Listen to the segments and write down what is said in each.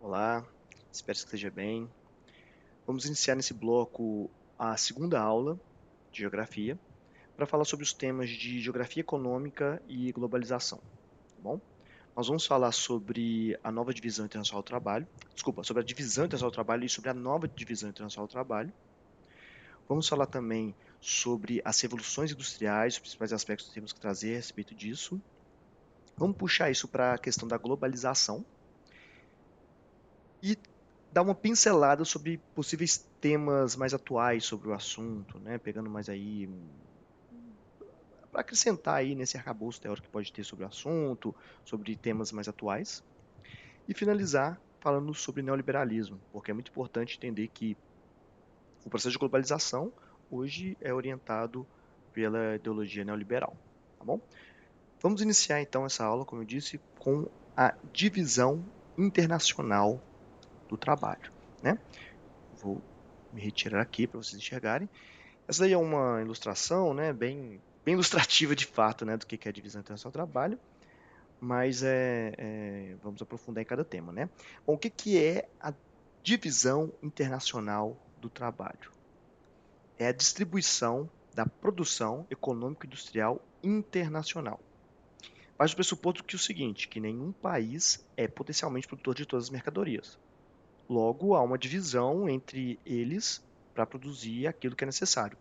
Olá, espero que esteja bem. Vamos iniciar nesse bloco a segunda aula de Geografia para falar sobre os temas de Geografia Econômica e Globalização, tá bom? Nós vamos falar sobre a nova divisão internacional do trabalho, sobre a divisão internacional do trabalho e sobre a nova divisão internacional do trabalho. Vamos falar também sobre as revoluções industriais, os principais aspectos que temos que trazer a respeito disso. Vamos puxar isso para a questão da globalização e dar uma pincelada sobre possíveis temas mais atuais sobre o assunto, né? Pegando mais aí para acrescentar aí nesse arcabouço teórico que pode ter sobre o assunto, sobre temas mais atuais. E finalizar falando sobre neoliberalismo, porque é muito importante entender que o processo de globalização hoje é orientado pela ideologia neoliberal, tá bom? Vamos iniciar então essa aula, como eu disse, com a divisão internacional do trabalho, né? Vou me retirar aqui para vocês enxergarem. Essa daí é uma ilustração, né, bem ilustrativa de fato, né, do que é a divisão internacional do trabalho, mas vamos aprofundar em cada tema, né? Bom, o que é a divisão internacional do trabalho? É a distribuição da produção econômico-industrial internacional. Parte do pressuposto que é o seguinte, que nenhum país é potencialmente produtor de todas as mercadorias. Logo, há uma divisão entre eles para produzir aquilo que é necessário.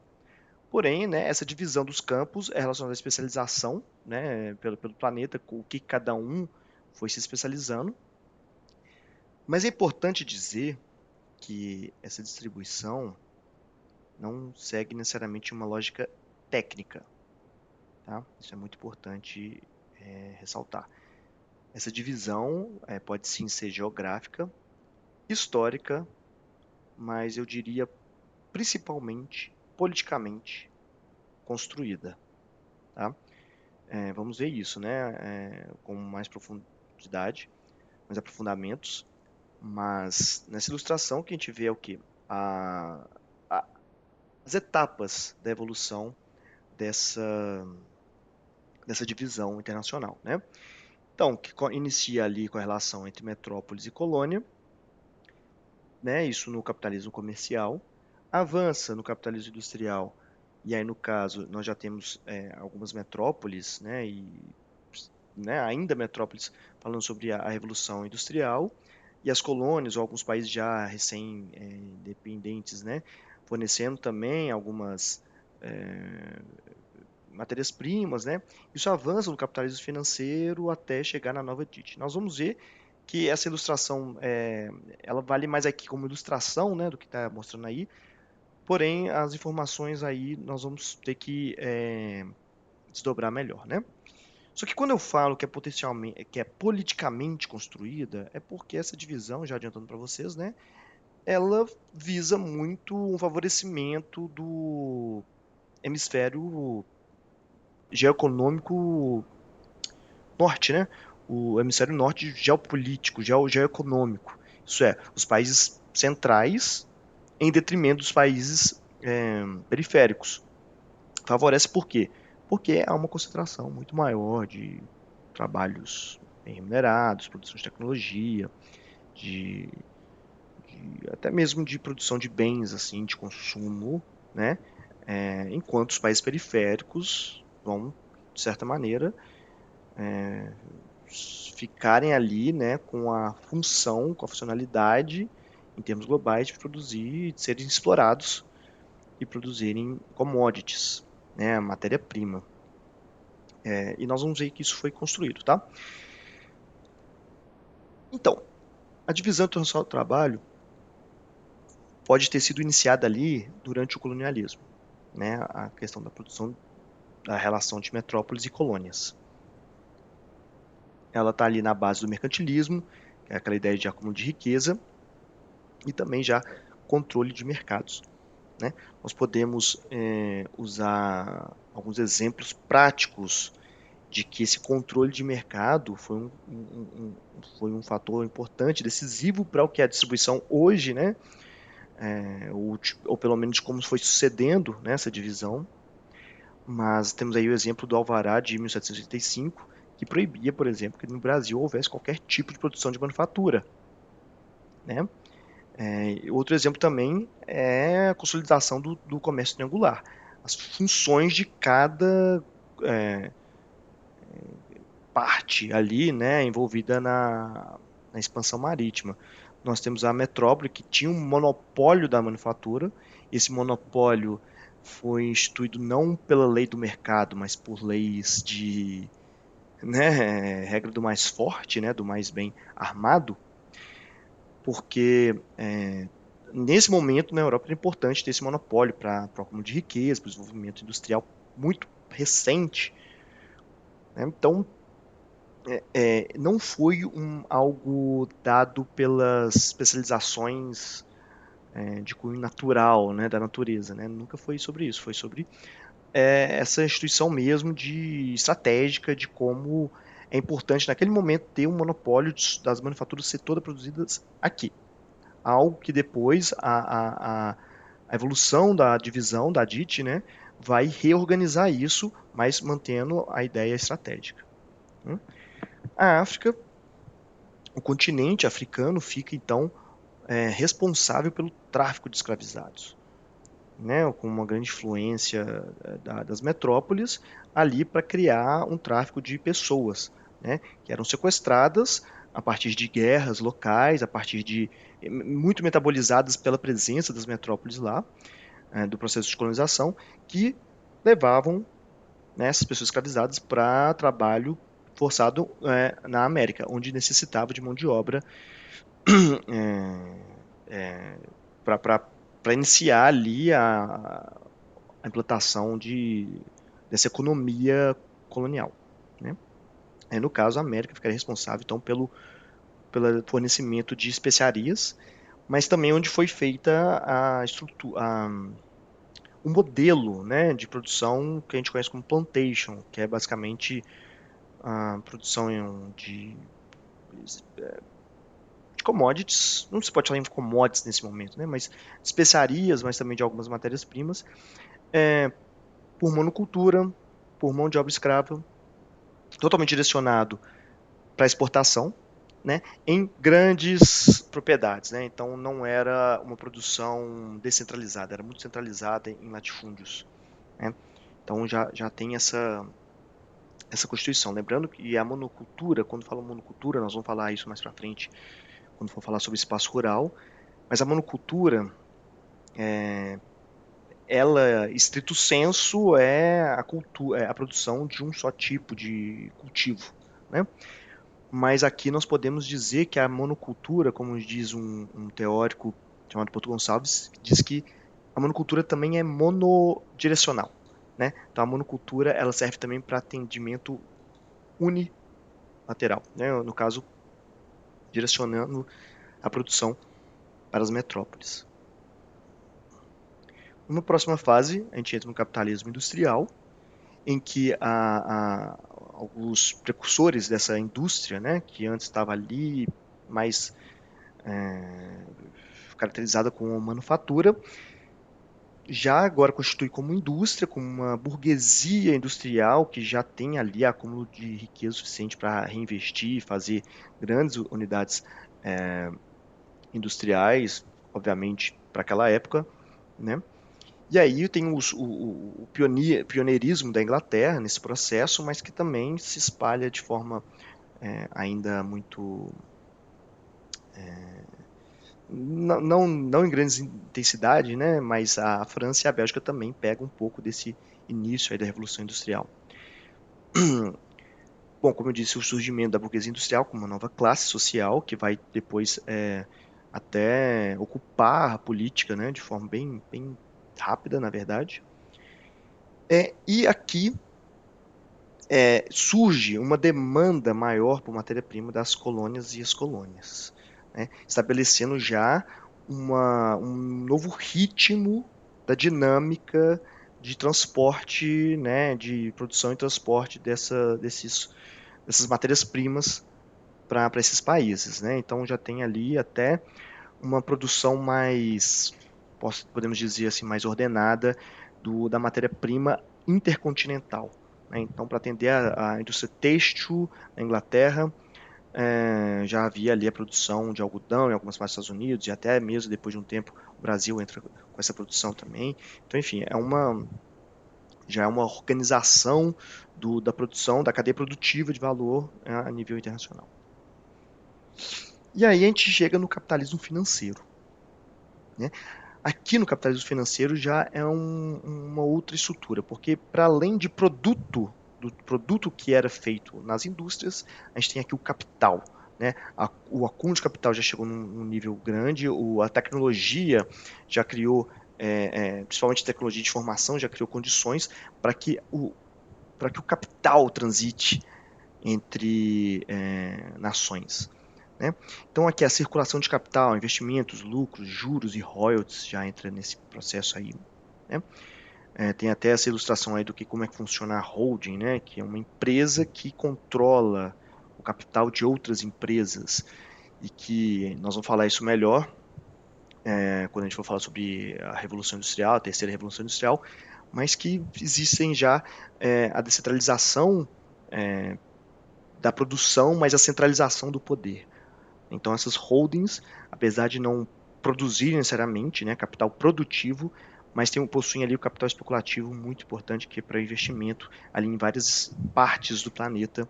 Porém, né, essa divisão dos campos é relacionada à especialização, né, pelo planeta, o que cada um foi se especializando. Mas é importante dizer que essa distribuição não segue necessariamente uma lógica técnica. Tá? Isso é muito importante ressaltar. Essa divisão pode sim ser geográfica, histórica, mas eu diria principalmente politicamente construída. Tá? Vamos ver isso, né? Com mais profundidade, mais aprofundamentos. Mas nessa ilustração que a gente vê é o quê? A, a, as etapas da evolução dessa, dessa divisão internacional, né? Então, que inicia ali com a relação entre metrópoles e colônia, né? Isso no capitalismo comercial, avança no capitalismo industrial, e aí no caso nós já temos algumas metrópoles, né? Né, ainda metrópoles falando sobre a Revolução Industrial, e as colônias, ou alguns países já recém-independentes, né, fornecendo também algumas matérias-primas, né, isso avança no capitalismo financeiro até chegar na nova TIT. Nós vamos ver que essa ilustração, ela vale mais aqui como ilustração, né, do que está mostrando aí, porém as informações aí nós vamos ter que desdobrar melhor, né? Só que quando eu falo que é potencialmente, que é politicamente construída, é porque essa divisão, já adiantando para vocês, né, ela visa muito um favorecimento do hemisfério geoeconômico norte, né? O hemisfério norte geopolítico, geoeconômico. Isso é, os países centrais em detrimento dos países periféricos. Favorece por quê? Porque há uma concentração muito maior de trabalhos bem remunerados, produção de tecnologia, de, até mesmo de produção de bens assim, de consumo, né? Enquanto os países periféricos vão, de certa maneira, ficarem ali, né, com a função, com a funcionalidade, em termos globais, de produzir, de serem explorados e produzirem commodities, né, matéria-prima. E nós vamos ver que isso foi construído, tá? Então, a divisão internacional do trabalho pode ter sido iniciada ali durante o colonialismo, né? A questão da produção, da relação de metrópoles e colônias. Ela está ali na base do mercantilismo, que é aquela ideia de acúmulo de riqueza, e também já controle de mercados, né? Nós podemos usar alguns exemplos práticos de que esse controle de mercado foi um fator importante, decisivo para o que é a distribuição hoje, né? Ou pelo menos de como foi sucedendo nessa divisão. Mas temos aí o exemplo do Alvará de 1785, que proibia, por exemplo, que no Brasil houvesse qualquer tipo de produção de manufatura. né? Outro exemplo também é a consolidação do comércio triangular. As funções de cada é, parte ali, né, envolvida na expansão marítima. Nós temos a metrópole, que tinha um monopólio da manufatura. Esse monopólio foi instituído não pela lei do mercado, mas por leis de, né, regra do mais forte, né, do mais bem armado, porque nesse momento na Europa era importante ter esse monopólio para o acúmulo de riqueza, para o desenvolvimento industrial muito recente, né? Então, não foi algo dado pelas especializações de cunho natural, né, da natureza, né? Nunca foi sobre isso, foi sobre essa instituição mesmo de estratégica de como é importante naquele momento ter um monopólio das manufaturas ser todas produzidas aqui. Algo que depois a evolução da divisão da DIT, né, vai reorganizar isso, mas mantendo a ideia estratégica, né? A África, o continente africano fica então responsável pelo tráfico de escravizados, né, com uma grande influência das metrópoles ali para criar um tráfico de pessoas, né, que eram sequestradas a partir de guerras locais, a partir de muito metabolizadas pela presença das metrópoles lá, do processo de colonização, que levavam, né, essas pessoas escravizadas para trabalho forçado na América, onde necessitava de mão de obra para iniciar ali a implantação dessa economia colonial, né? No caso, a América ficaria responsável então pelo fornecimento de especiarias, mas também onde foi feita a estrutura, o modelo, né, de produção que a gente conhece como plantation, que é basicamente a produção de commodities, não se pode falar em commodities nesse momento, né, mas especiarias, mas também de algumas matérias-primas, por monocultura, por mão de obra escrava, totalmente direcionado para exportação, né, em grandes propriedades, né? Então não era uma produção descentralizada, era muito centralizada em latifúndios, né? Então já tem essa constituição. Lembrando que a monocultura, quando fala monocultura, nós vamos falar isso mais para frente, quando for falar sobre espaço rural, mas a monocultura, ela, estrito senso, é a produção de um só tipo de cultivo, né? Mas aqui nós podemos dizer que a monocultura, como diz um teórico chamado Porto Gonçalves, diz que a monocultura também é monodirecional, né? Então a monocultura ela serve também para atendimento unilateral, né? No caso, direcionando a produção para as metrópoles. Numa próxima fase, a gente entra no capitalismo industrial, em que alguns precursores dessa indústria, né, que antes estava ali mais caracterizada como manufatura, já agora constitui como indústria, como uma burguesia industrial que já tem ali acúmulo de riqueza suficiente para reinvestir, fazer grandes unidades industriais, obviamente para aquela época, né? E aí tem o pioneirismo da Inglaterra nesse processo, mas que também se espalha de forma ainda muito não em grandes intensidade, né? Mas a França e a Bélgica também pegam um pouco desse início aí da Revolução Industrial. Bom, como eu disse, o surgimento da burguesia industrial como uma nova classe social que vai depois até ocupar a política, né? De forma bem rápida, na verdade. E aqui surge uma demanda maior por matéria-prima das colônias e ex-colônias, né? Estabelecendo já um novo ritmo da dinâmica de transporte, né, de produção e transporte dessas matérias-primas para esses países, né? Então já tem ali até uma produção mais, podemos dizer assim, mais ordenada da matéria-prima intercontinental, né? Então, para atender a indústria têxtil na Inglaterra, já havia ali a produção de algodão em algumas partes dos Estados Unidos, e até mesmo depois de um tempo o Brasil entra com essa produção também. Então, enfim, já é uma organização da produção, da cadeia produtiva de valor a nível internacional. E aí a gente chega no capitalismo financeiro, né? Aqui no capitalismo financeiro já é uma outra estrutura, porque para além de do produto que era feito nas indústrias, a gente tem aqui o capital, né? O acúmulo de capital já chegou num nível grande, a tecnologia já criou, principalmente tecnologia de informação, já criou condições para que o capital transite entre nações, né? Então aqui a circulação de capital, investimentos, lucros, juros e royalties já entra nesse processo aí, né? Tem até essa ilustração aí do que como é que funciona a holding, né? Que é uma empresa que controla o capital de outras empresas e que nós vamos falar isso melhor quando a gente for falar sobre a Revolução Industrial, a terceira Revolução Industrial, mas que existem já a descentralização da produção, mas a centralização do poder. Então essas holdings, apesar de não produzirem necessariamente, né, capital produtivo, mas possuem ali o capital especulativo muito importante que é para investimento ali em várias partes do planeta.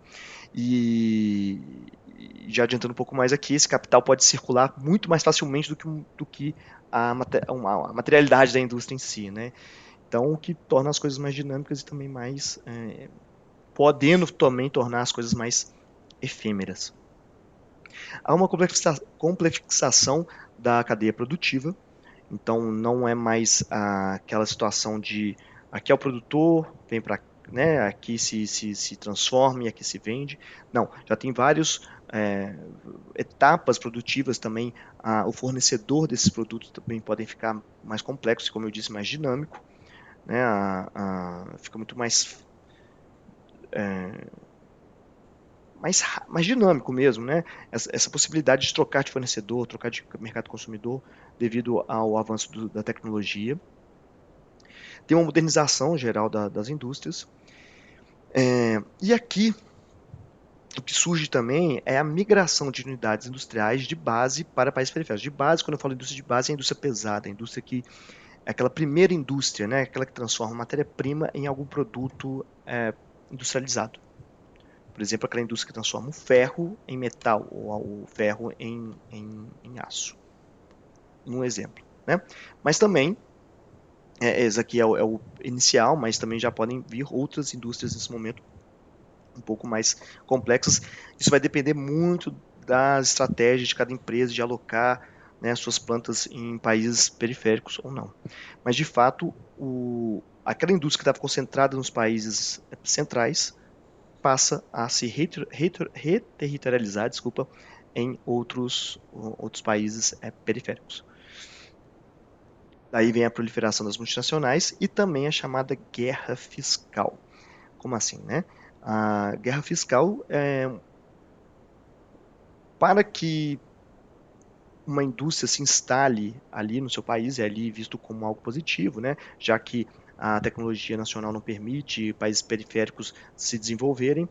E já adiantando um pouco mais aqui, esse capital pode circular muito mais facilmente do que a materialidade da indústria em si, né? Então, o que torna as coisas mais dinâmicas e também mais podendo também tornar as coisas mais efêmeras. Há uma complexação da cadeia produtiva, então não é mais aquela situação de aqui é o produtor, vem para, né, aqui se transforma e aqui se vende. Não, já tem várias etapas produtivas também. O fornecedor desses produtos também podem ficar mais complexos, como eu disse, mais dinâmico, né, fica muito mais dinâmico mesmo, né? Essa possibilidade de trocar de fornecedor, trocar de mercado consumidor devido ao avanço da tecnologia. Tem uma modernização geral das indústrias. E aqui, o que surge também é a migração de unidades industriais de base para países periféricos. De base, quando eu falo indústria de base, é a indústria pesada, a indústria que é aquela primeira indústria, né? Aquela que transforma matéria-prima em algum produto industrializado. Por exemplo, aquela indústria que transforma o ferro em metal ou o ferro em aço. Um exemplo, né? Mas também, esse aqui é o inicial, mas também já podem vir outras indústrias nesse momento um pouco mais complexas. Isso vai depender muito das estratégias de cada empresa de alocar, né, suas plantas em países periféricos ou não. Mas, de fato, aquela indústria que estava concentrada nos países centrais passa a se reterritorializar, desculpa, em outros países periféricos. Daí vem a proliferação das multinacionais e também a chamada guerra fiscal. Como assim, né? A guerra fiscal para que uma indústria se instale ali no seu país, é ali visto como algo positivo, né? Já que a tecnologia nacional não permite países periféricos se desenvolver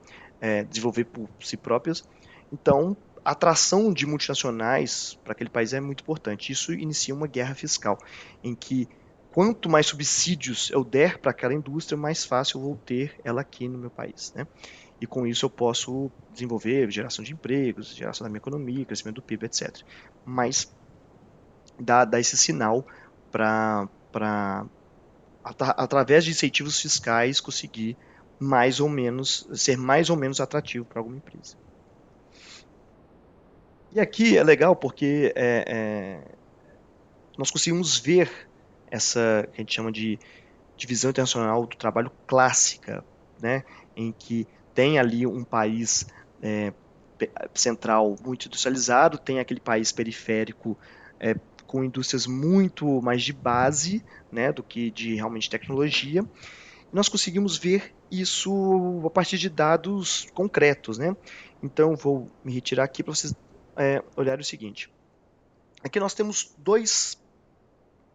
por si próprios. Então, a atração de multinacionais para aquele país é muito importante. Isso inicia uma guerra fiscal, em que quanto mais subsídios eu der para aquela indústria, mais fácil eu vou ter ela aqui no meu país, né? E com isso eu posso desenvolver geração de empregos, geração da minha economia, crescimento do PIB, etc. Mas dá esse sinal para, através de incentivos fiscais, conseguir ser mais ou menos atrativo para alguma empresa. E aqui é legal porque nós conseguimos ver essa que a gente chama de divisão internacional do trabalho clássica, né, em que tem ali um país é, central muito industrializado, tem aquele país periférico é, com indústrias muito mais de base, né, do que de realmente tecnologia. E nós conseguimos ver isso a partir de dados concretos, né? Então vou me retirar aqui para vocês olharem o seguinte. Aqui nós temos dois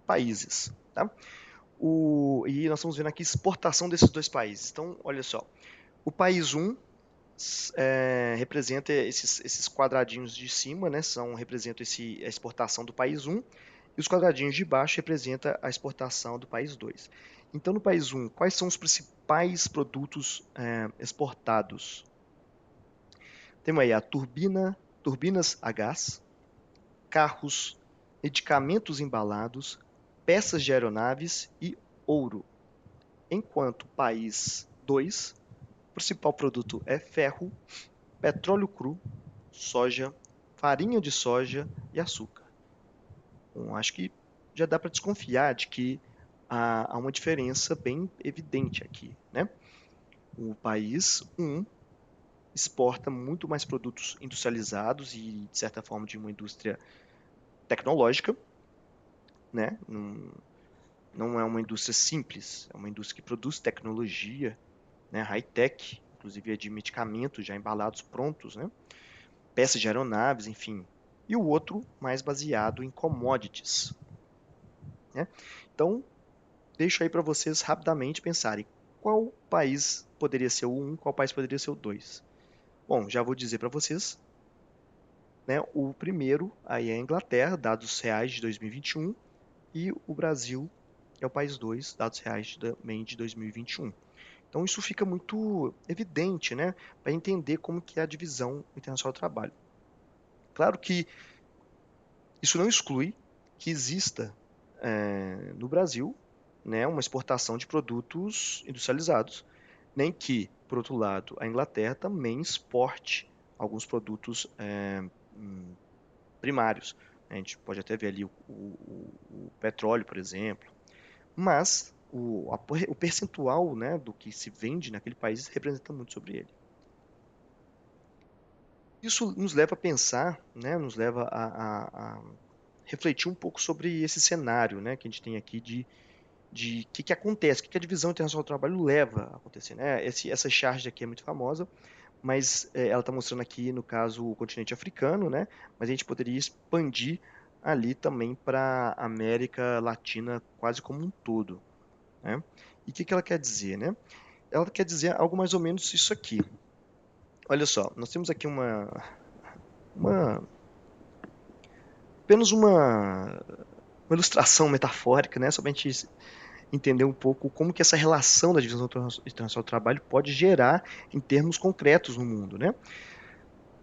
países, tá? E nós estamos vendo aqui exportação desses dois países. Então, olha só, o país 1 representa esses quadradinhos de cima, né, representam a exportação do país 1, e os quadradinhos de baixo representam a exportação do país 2. Então, no país 1, quais são os principais produtos exportados? Temos aí turbinas a gás, carros, medicamentos embalados, peças de aeronaves e ouro. Enquanto o país 2, o principal produto é ferro, petróleo cru, soja, farinha de soja e açúcar. Bom, acho que já dá para desconfiar de que há uma diferença bem evidente aqui, né? O país 1 exporta muito mais produtos industrializados e, de certa forma, de uma indústria tecnológica, né? Não é uma indústria simples, é uma indústria que produz tecnologia, né? High-tech, inclusive é de medicamentos já embalados prontos, né? Peças de aeronaves, enfim. E o outro mais baseado em commodities, né? Então, deixo aí para vocês rapidamente pensarem qual país poderia ser o 1, qual país poderia ser o 2. Bom, já vou dizer para vocês, né? O primeiro aí é a Inglaterra, dados reais de 2021, e o Brasil é o país 2, dados reais também de 2021. Então isso fica muito evidente, né, para entender como que é a divisão internacional do trabalho. Claro que isso não exclui que exista no Brasil, né, uma exportação de produtos industrializados, nem que, por outro lado, a Inglaterra também exporte alguns produtos primários. A gente pode até ver ali o petróleo, por exemplo, mas o percentual, né, do que se vende naquele país representa muito sobre ele. Isso nos leva a pensar, né, nos leva a refletir um pouco sobre esse cenário, né, que a gente tem aqui de que acontece, o que a divisão internacional do trabalho leva a acontecer, né? Essa charge aqui é muito famosa, mas ela está mostrando aqui, no caso, o continente africano, né? Mas a gente poderia expandir ali também para a América Latina quase como um todo, né? E o que ela quer dizer, né? Ela quer dizer algo mais ou menos isso aqui. Olha só, nós temos aqui apenas uma ilustração metafórica, né? Só para a gente entender um pouco como que essa relação da divisão internacional do trabalho pode gerar em termos concretos no mundo, né?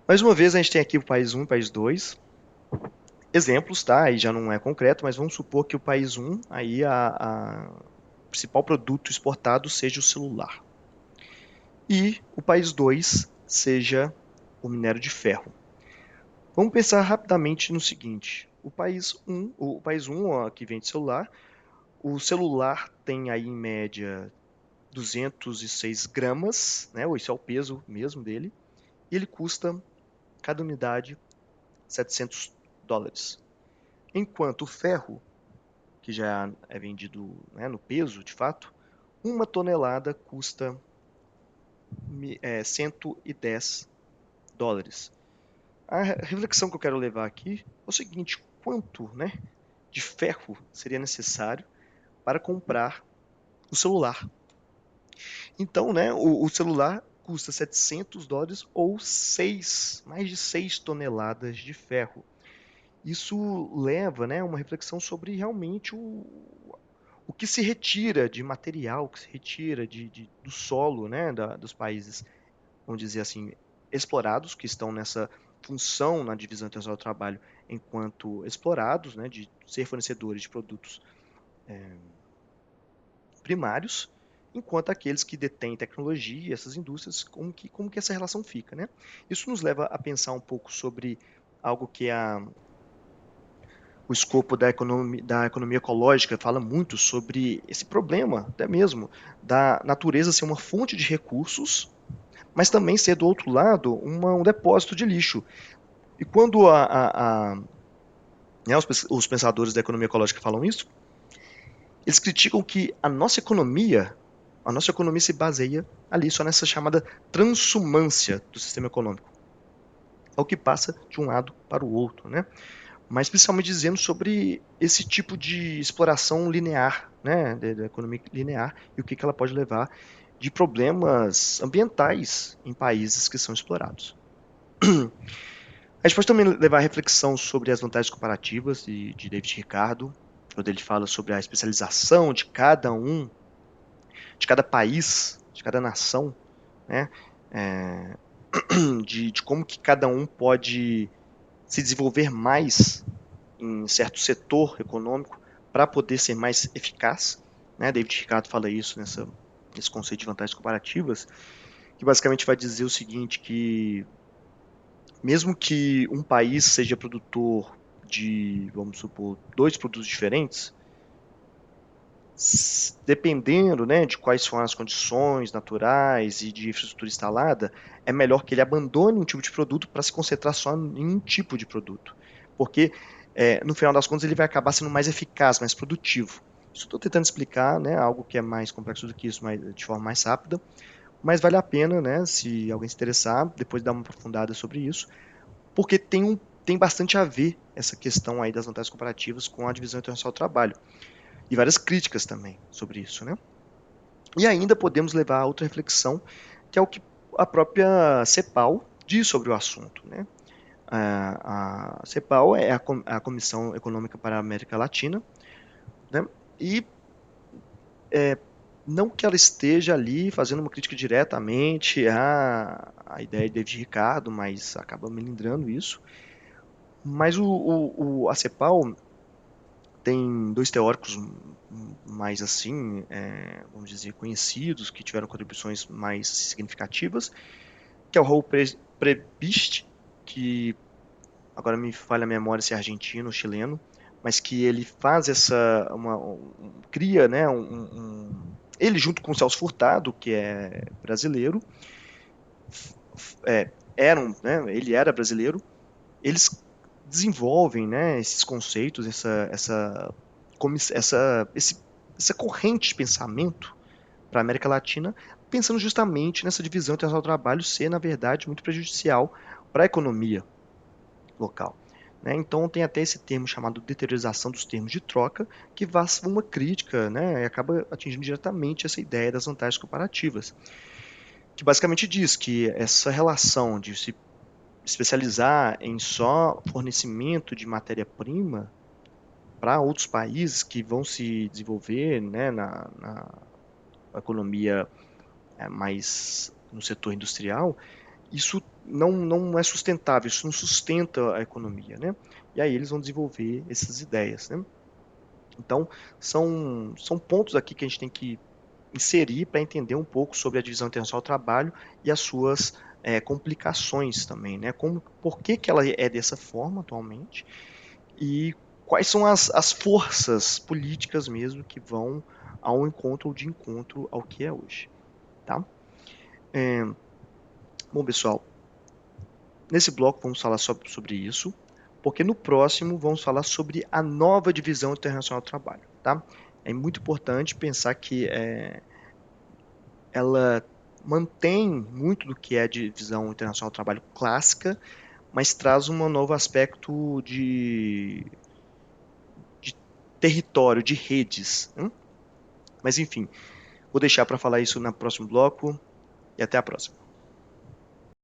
Mais uma vez, a gente tem aqui o país 1 e o país 2. Exemplos, tá? Aí já não é concreto, mas vamos supor que o país 1, aí o principal produto exportado seja o celular. E o país 2 seja o minério de ferro. Vamos pensar rapidamente no seguinte: o país 1 ó, que vende celular, o celular tem aí em média 206 gramas, né? Esse é o peso mesmo dele, e ele custa, cada unidade, $700. Enquanto o ferro, que já é vendido, né, no peso, de fato, uma tonelada custa $110. A reflexão que eu quero levar aqui é o seguinte: quanto, né, de ferro seria necessário para comprar o celular? Então, né, o celular custa $700 ou mais de 6 toneladas de ferro. Isso leva, né, uma reflexão sobre realmente o que se retira de material, o que se retira do solo, né, dos países, vamos dizer assim, explorados, que estão nessa função na divisão internacional do trabalho enquanto explorados, né, de ser fornecedores de produtos primários, enquanto aqueles que detêm tecnologia, essas indústrias, como que essa relação fica, né? Isso nos leva a pensar um pouco sobre algo que o escopo da economia ecológica fala muito sobre esse problema, até mesmo, da natureza ser uma fonte de recursos, mas também ser, do outro lado, um depósito de lixo. E quando né, os pensadores da economia ecológica falam isso, eles criticam que a nossa economia se baseia ali só nessa chamada transumância do sistema econômico. É o que passa de um lado para o outro, né? Mas principalmente dizendo sobre esse tipo de exploração linear, né, da economia linear, e o que ela pode levar de problemas ambientais em países que são explorados. A gente pode também levar a reflexão sobre as vantagens comparativas de David Ricardo, quando ele fala sobre a especialização de cada de cada país, de cada nação, né? É, de como que cada um pode se desenvolver mais em certo setor econômico para poder ser mais eficaz, né? David Ricardo fala isso nesse conceito de vantagens comparativas, que basicamente vai dizer o seguinte, que mesmo que um país seja produtor de, vamos supor, dois produtos diferentes, dependendo, né, de quais são as condições naturais e de infraestrutura instalada, é melhor que ele abandone um tipo de produto para se concentrar só em um tipo de produto. Porque, no final das contas, ele vai acabar sendo mais eficaz, mais produtivo. Isso estou tentando explicar, né, algo que é mais complexo do que isso, mas de forma mais rápida. Mas vale a pena, né, se alguém se interessar, depois dar uma aprofundada sobre isso, porque tem bastante a ver essa questão aí das vantagens comparativas com a divisão internacional do trabalho. E várias críticas também sobre isso, né? E ainda podemos levar a outra reflexão, que é o que a própria CEPAL diz sobre o assunto, né? A CEPAL é a Comissão Econômica para a América Latina, né? E não que ela esteja ali fazendo uma crítica diretamente à ideia de David Ricardo, mas acaba melindrando isso. Mas a CEPAL tem dois teóricos mais assim, vamos dizer, conhecidos, que tiveram contribuições mais significativas, que é o Raul Prebisch, que agora me falha a memória se é argentino ou chileno, mas que ele faz cria, né, ele junto com o Celso Furtado, que é brasileiro, ele era brasileiro, eles desenvolvem, né, esses conceitos, essa corrente de pensamento para a América Latina, pensando justamente nessa divisão internacional do trabalho ser, na verdade, muito prejudicial para a economia local. Né? Então tem até esse termo chamado deteriorização dos termos de troca, que faz uma crítica, né, e acaba atingindo diretamente essa ideia das vantagens comparativas, que basicamente diz que essa relação de se especializar em só fornecimento de matéria-prima para outros países que vão se desenvolver, né, na economia mais no setor industrial, isso não é sustentável, isso não sustenta a economia, né? E aí eles vão desenvolver essas ideias, né? Então, são pontos aqui que a gente tem que inserir para entender um pouco sobre a divisão internacional do trabalho e as suas complicações também, né? Por que ela é dessa forma atualmente e quais são as forças políticas mesmo que vão ao encontro ou de encontro ao que é hoje, tá? É, bom, pessoal, nesse bloco vamos falar sobre isso, porque no próximo vamos falar sobre a nova divisão internacional do trabalho, tá? É muito importante pensar que ela mantém muito do que é a divisão internacional do trabalho clássica, mas traz um novo aspecto de território, de redes, né? Mas enfim, vou deixar para falar isso no próximo bloco e até a próxima.